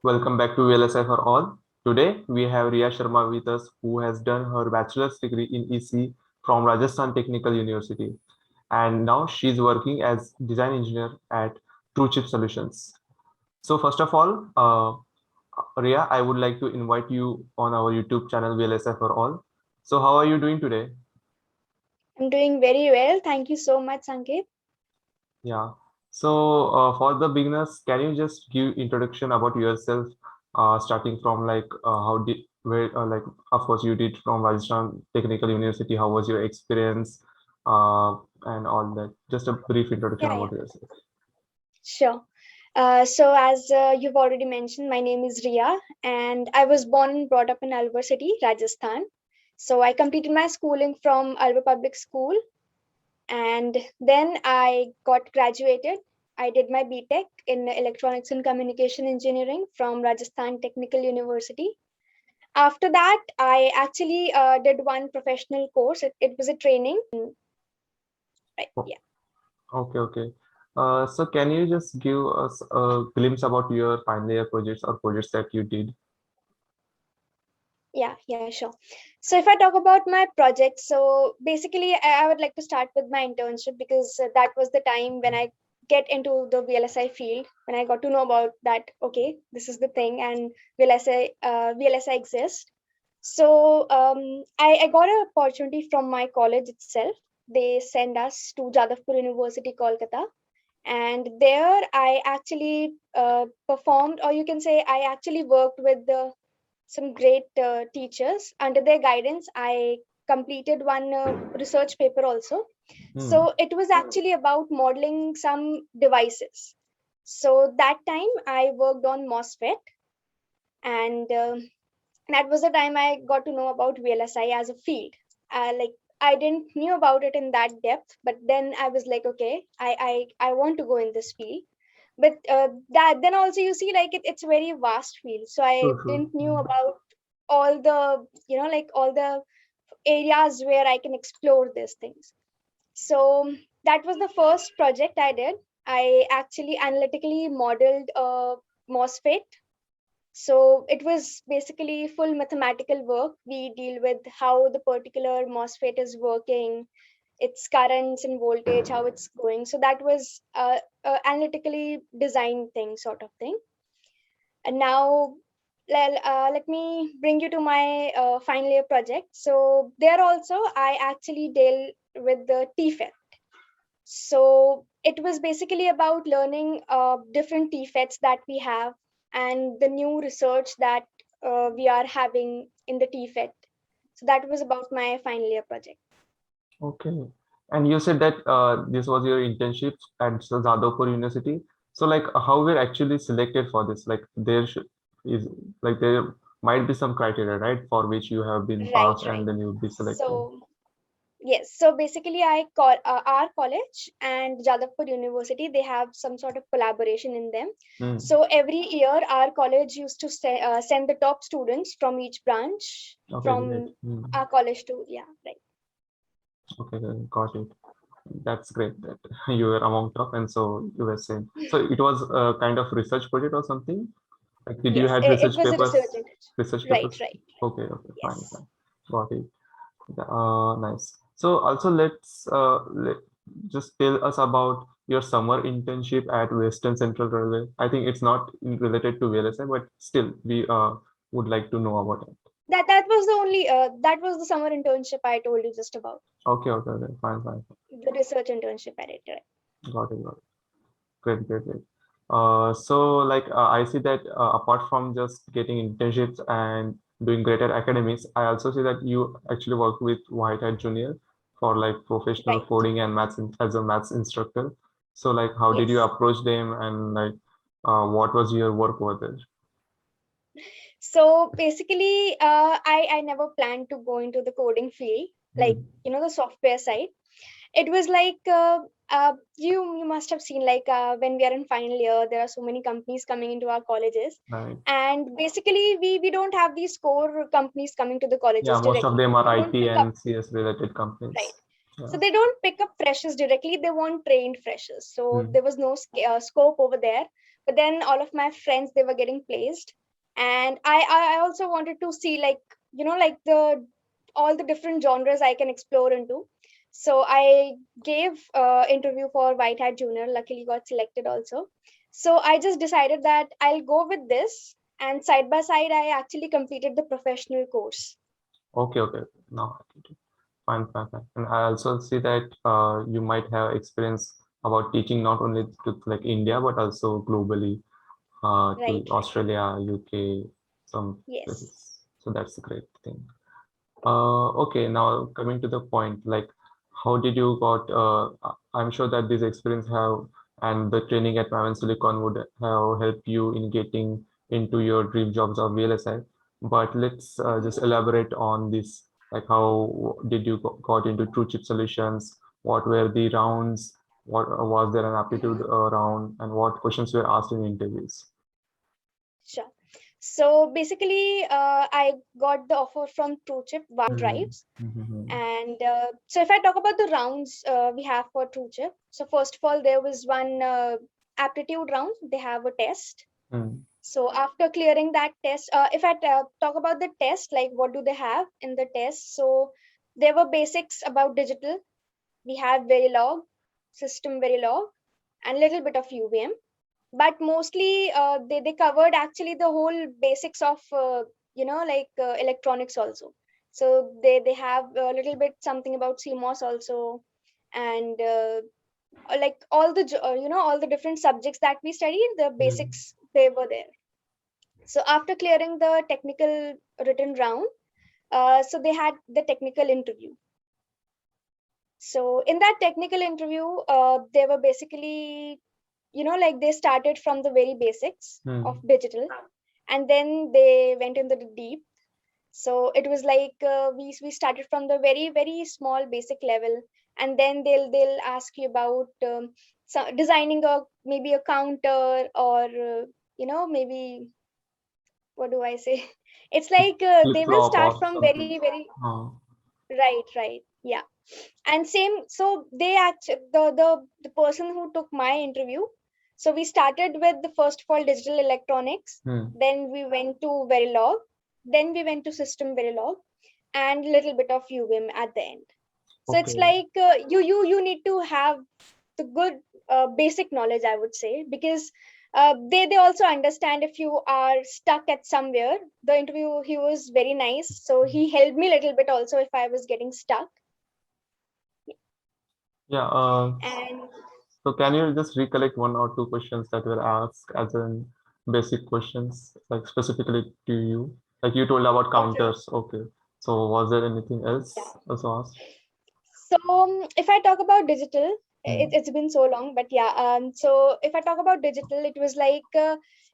Welcome back to VLSI for All. Today we have Ria Sharma with us, who has done her bachelor's degree in EC from Rajasthan Technical University, and now she's working as design engineer at Truechip Solutions. So first of all, Ria, I would like to invite you on our YouTube channel VLSI for All. So how are you doing today? I'm doing very well. Thank you so much, Sanket. Yeah. So for the beginners, can you just give introduction about yourself, starting from how did where of course you did from Rajasthan Technical University. How was your experience, uh, and all that? Just a brief introduction Yeah, about yourself. sure. So as you've already mentioned, my name is Ria, and I was born and brought up in Alwar City, Rajasthan. So I completed my schooling from Alwar Public School, and then I got graduated. I did my BTech in Electronics and Communication Engineering from Rajasthan Technical University. After that, I actually did one professional course. It was a training. Right, Oh, yeah. okay, okay. So can you just give us a glimpse about your final year projects or projects that you did? Yeah, sure. So if I talk about my project, so basically I would like to start with my internship because that was the time when I get into the VLSI field, when I got to know about that, okay, this is the thing and VLSI exists. So I got an opportunity from my college itself. They send us to Jadavpur University, Kolkata. And there I actually performed, or you can say I actually worked with some great teachers. Under their guidance, I completed one research paper also. Hmm. So it was actually about modeling some devices. So that time I worked on MOSFET, and that was the time I got to know about VLSI as a field. Like I didn't knew about it in that depth, but then I was like, okay, I want to go in this field. But that then also you see like it's a very vast field, so I True, true. didn't knew about all the like all the areas where I can explore these things. So that was the first project I did. I actually analytically modeled a MOSFET. So it was basically full mathematical work. We deal with how the particular MOSFET is working, its currents and voltage, how it's going. So that was analytically designed thing, sort of thing. And now let me bring you to my final year project. So there also I actually deal with the TFET. So it was basically about learning different TFETs that we have and the new research that we are having in the TFET. So that was about my final year project. Okay. And you said that this was your internship at Jadavpur University. So like how we're actually selected for this? Like there should is like there might be some criteria, right? For which you have been Right, passed and right. then you'll be selected. So yes, so basically, I call our college and Jadavpur University. They have some sort of collaboration in them. Hmm. So every year, our college used to send the top students from each branch Okay, great. from Hmm. our college to right. Okay, then got it. That's great that you were among top and so you were saying. So it was a kind of research project or something? Like did you Yes, had it research was a research papers? internship. Research Right, papers? right. Okay, okay, fine, Yes. fine. Got it. Nice. So also just tell us about your summer internship at Western Central Railway. I think it's not related to VLSI, but still we would like to know about it. That was the only that was the summer internship I told you just about. Okay, okay, okay. Fine, fine. The research internship I did. Right. Got it, got it. Great, great, great. So I see that apart from just getting internships and doing great at academics, I also see that you actually work with Whitehat Junior for like professional Right. coding and as a maths instructor. So like, how did you Yes. approach them and what was your work over there? So basically, I never planned to go into the coding field, like Hmm. the software side. It was like you must have seen like when we are in final year, there are so many companies coming into our colleges, Right. and basically we don't have these core companies coming to the Yeah, colleges most of directly. them are We don't IT pick up and CS related right. companies. So Yeah. they don't pick up freshers directly, they want trained freshers. So Mm. there was no scope over there. But then all of my friends, they were getting placed. And I also wanted to see, like, like the all the different genres I can explore into. So I gave interview for Whitehat Junior, luckily got selected also. So I just decided that I'll go with this. And side by side, I actually completed the professional course. Okay, okay. Now, fine, fine, fine. And I also see that you might have experience about teaching not only to like India but also globally, to Right, right. Australia, UK, some Yes. places. So that's a great thing. Okay, now coming to the point, like how did you got, I'm sure that this experience have and the training at Maven Silicon would have helped you in getting into your dream jobs of VLSI. But let's just Mhm. elaborate on this, like how did you got into Truechip solutions? What were the rounds? What was there an aptitude Mhm. round? And what questions were asked in interviews? Sure. So basically, I got the offer from Truechip, one Hmm. drives. Hmm. And so if I talk about the rounds we have for Truechip, so first of all, there was one aptitude round. They have a test. Hmm. So after clearing that test, if I talk about the test, like what do they have in the test? So there were basics about digital. We have Verilog, system Verilog, and little bit of UVM, but mostly they covered actually the whole basics of electronics also. So they have a little bit something about CMOS also. And like all the all the different subjects that we studied, the Hmm. basics, they were there. So after clearing the technical written round, so they had the technical interview. So in that technical interview, they were basically, like they started from the very basics of Hmm. digital, and then they went into the deep. So it was like we started from the very very small basic level, and then they'll ask you about designing a maybe a counter, or maybe, what do I say, it's like Flip they will flop start or from something. very very, Uh, right, yeah. And same, so they actually, the person who took my interview, so we started with the first of all digital electronics, hmm. then we went to Verilog, then we went to system Verilog, and little bit of UVM at the end. So it's Okay. like you need to have the good basic knowledge, I would say, because they also understand if you are stuck at somewhere. The interview, he was very nice, so he helped me a little bit also if I was getting stuck. Yeah. And So can you just recollect one or two questions that were asked as in basic questions, like specifically to you? Like you told about okay, counters. Okay. So was there anything yeah. else also asked? So if I talk about digital, Hmm. it's been so long, but yeah. So if I talk about digital, it was like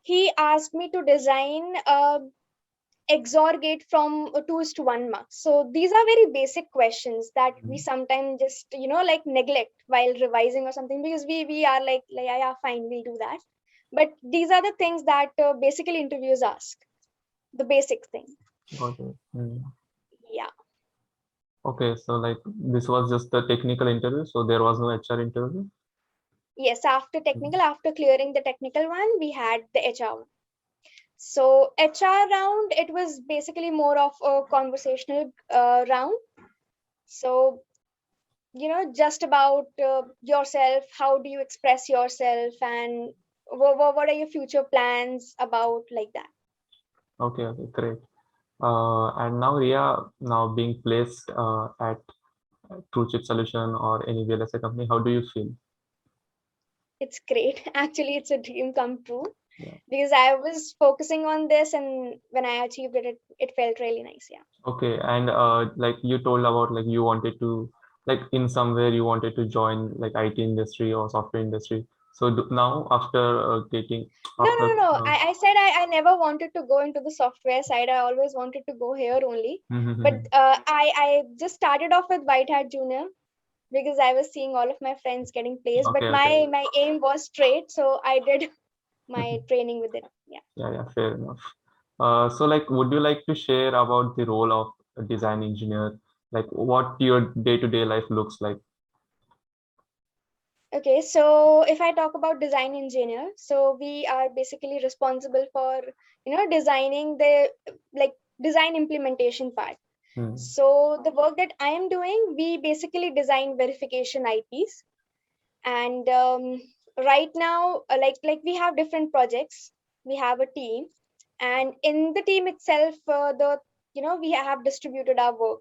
he asked me to design XOR gate from 2:1 marks. So these are very basic questions that we Hmm. sometimes just like neglect while revising or something, because we are like yeah, yeah, fine, we'll do that. But these are the things that basically interviews ask, the basic thing. Got it. Hmm. Yeah. Okay. So like this was just the technical interview. So there was no HR interview. Yes, after Hmm. technical, after clearing the technical one, we had the HR one. So HR round, it was basically more of a conversational round. So just about yourself, how do you express yourself, and what are your future plans about, like that. Okay. Okay. Great. And now Ria, now being placed at True Chip Solution or any VLSI company, how do you feel? It's great. Actually, it's a dream come true, Yeah. because I was focusing on this, and when I achieved it, it felt really nice. Yeah. Okay, and like you told about like you wanted to like in somewhere you wanted to join like IT industry or software industry. So now after getting No, after no, no. I said I never wanted to go into the software side. I always wanted to go here only. But Mhm. I just started off with Whitehat Junior, because I was seeing all of my friends getting placed. But Okay, okay. my aim was straight, so I did my training with it. Yeah. Yeah, yeah, fair enough. So like would you like to share about the role of a design engineer? Like what your day-to-day life looks like. Okay, so if I talk about design engineer, so we are basically responsible for, designing the like design implementation part. Hmm. So the work that I am doing, we basically design verification IPs. And right now, like we have different projects. We have a team, and in the team itself, we have distributed our work.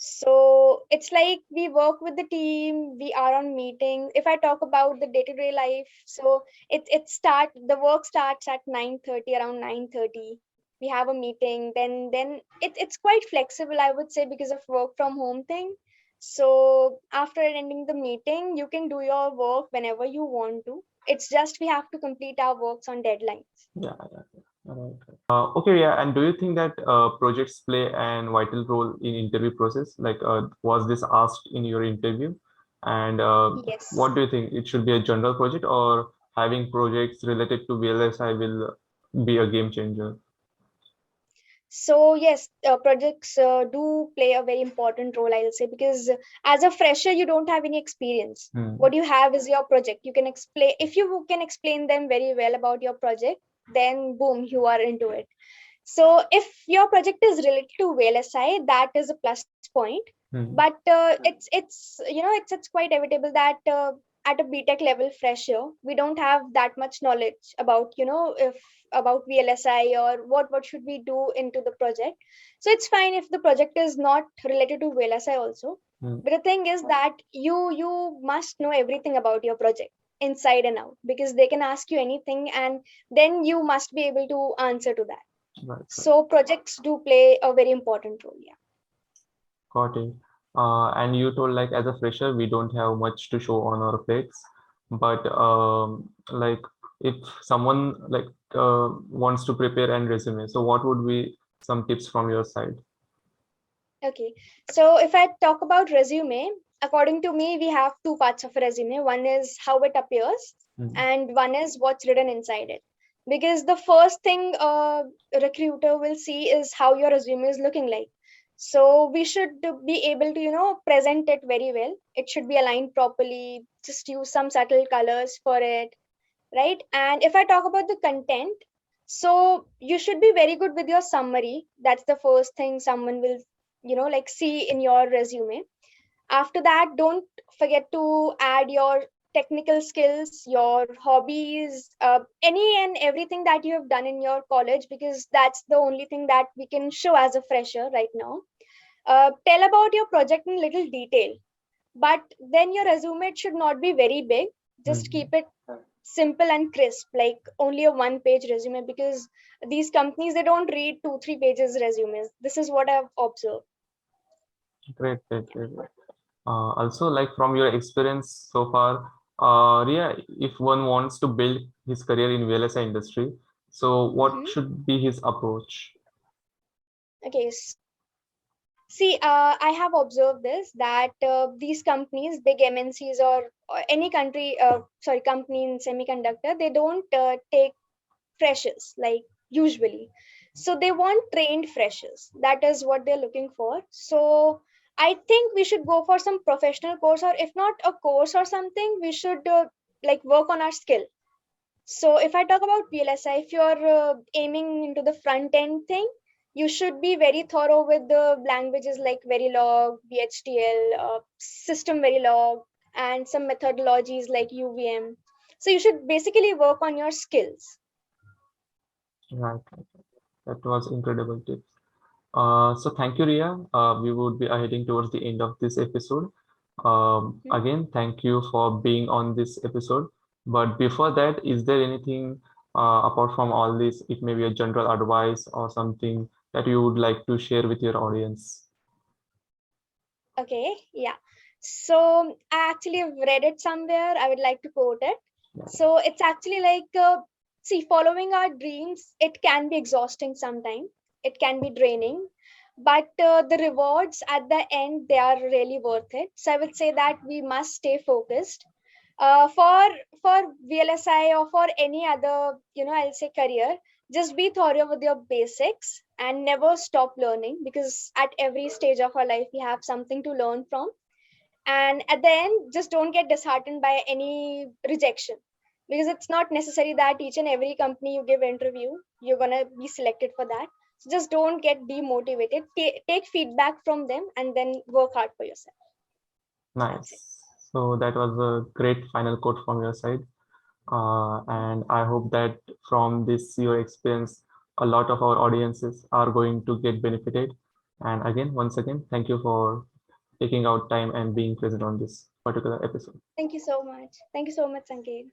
So it's like we work with the team, we are on meeting. If I talk about the day-to-day life, so the work starts at 9:30, around 9:30. We have a meeting, then it's quite flexible, I would say, because of work from home thing. So after ending the meeting, you can do your work whenever you want to. It's just we have to complete our works on deadlines. Yeah, yeah, yeah. Right, right. Okay, yeah. And do you think that projects play an vital role in interview process? Like, was this asked in your interview? And what Yes. do you think? It should be a general project, or having projects related to VLSI will be a game changer? So yes, projects do play a very important role, I'll say, because as a fresher, you don't have any experience. Hmm. What you have is your project. You can explain, if you can explain them very well about your project, then boom, you are into it. So if your project is related to VLSI, that is a plus point. Hmm. But it's quite inevitable that at a BTech level fresher, we don't have that much knowledge about if about VLSI or what should we do into the project. So it's fine if the project is not related to VLSI also. Hmm. But the thing is that you must know everything about your project inside and out, because they can ask you anything, and then you must be able to answer to that. Right, right. So projects do play a very important role. Yeah. Got it. And you told like as a fresher, we don't have much to show on our plates, but like if someone like wants to prepare an resume, so what would be some tips from your side? Okay. So if I talk about resume, according to me, we have two parts of a resume. One is how it appears, Hmm. and one is what's written inside it. Because the first thing a recruiter will see is how your resume is looking like. So we should be able to, present it very well. It should be aligned properly. Just use some subtle colors for it, right? And if I talk about the content, so you should be very good with your summary. That's the first thing someone will, see in your resume. After that, don't forget to add your technical skills, your hobbies, any and everything that you have done in your college, because that's the only thing that we can show as a fresher right now. Tell about your project in little detail, but then your resume it should not be very big. Just Hmm. keep it simple and crisp, like only a one page resume, because these companies they don't read 2 3 pages resumes. This is what I've observed. Great, great, great. Also, like from your experience so far, Ria, if one wants to build his career in VLSI industry, so what Hmm. should be his approach? Okay, see, I have observed this that these companies, big MNCs or any company in semiconductor, they don't take freshers like usually. So they want trained freshers. That is what they're looking for. So I think we should go for some professional course, or if not a course or something, we should like work on our skill. So if I talk about VLSI, if you're aiming into the front end thing, you should be very thorough with the languages like Verilog, VHDL, System Verilog, and some methodologies like UVM. So you should basically work on your skills. Right, right. That was incredible tips. So thank you, Ria. We would be heading towards the end of this episode. Mhm. Again, thank you for being on this episode. But before that, is there anything apart from all this? It may be a general advice or something that you would like to share with your audience. Okay, yeah. So I actually have read it somewhere. I would like to quote it. Yeah. So it's actually like, see, following our dreams, it can be exhausting sometimes. It can be draining, but the rewards at the end, they are really worth it. So I would say that we must stay focused. For VLSI or for any other, I'll say career, just be thorough with your basics and never stop learning, because at every stage of our life we have something to learn from. And at the end, just don't get disheartened by any rejection, because it's not necessary that each and every company you give interview you're going to be selected for that. So just don't get demotivated. Take feedback from them and then work hard for yourself. That's it. Nice. So that was a great final quote from your side. And I hope that from this your experience, a lot of our audiences are going to get benefited. And again, once again, thank you for taking out time and being present on this particular episode. Thank you so much. Thank you so much, Sanket.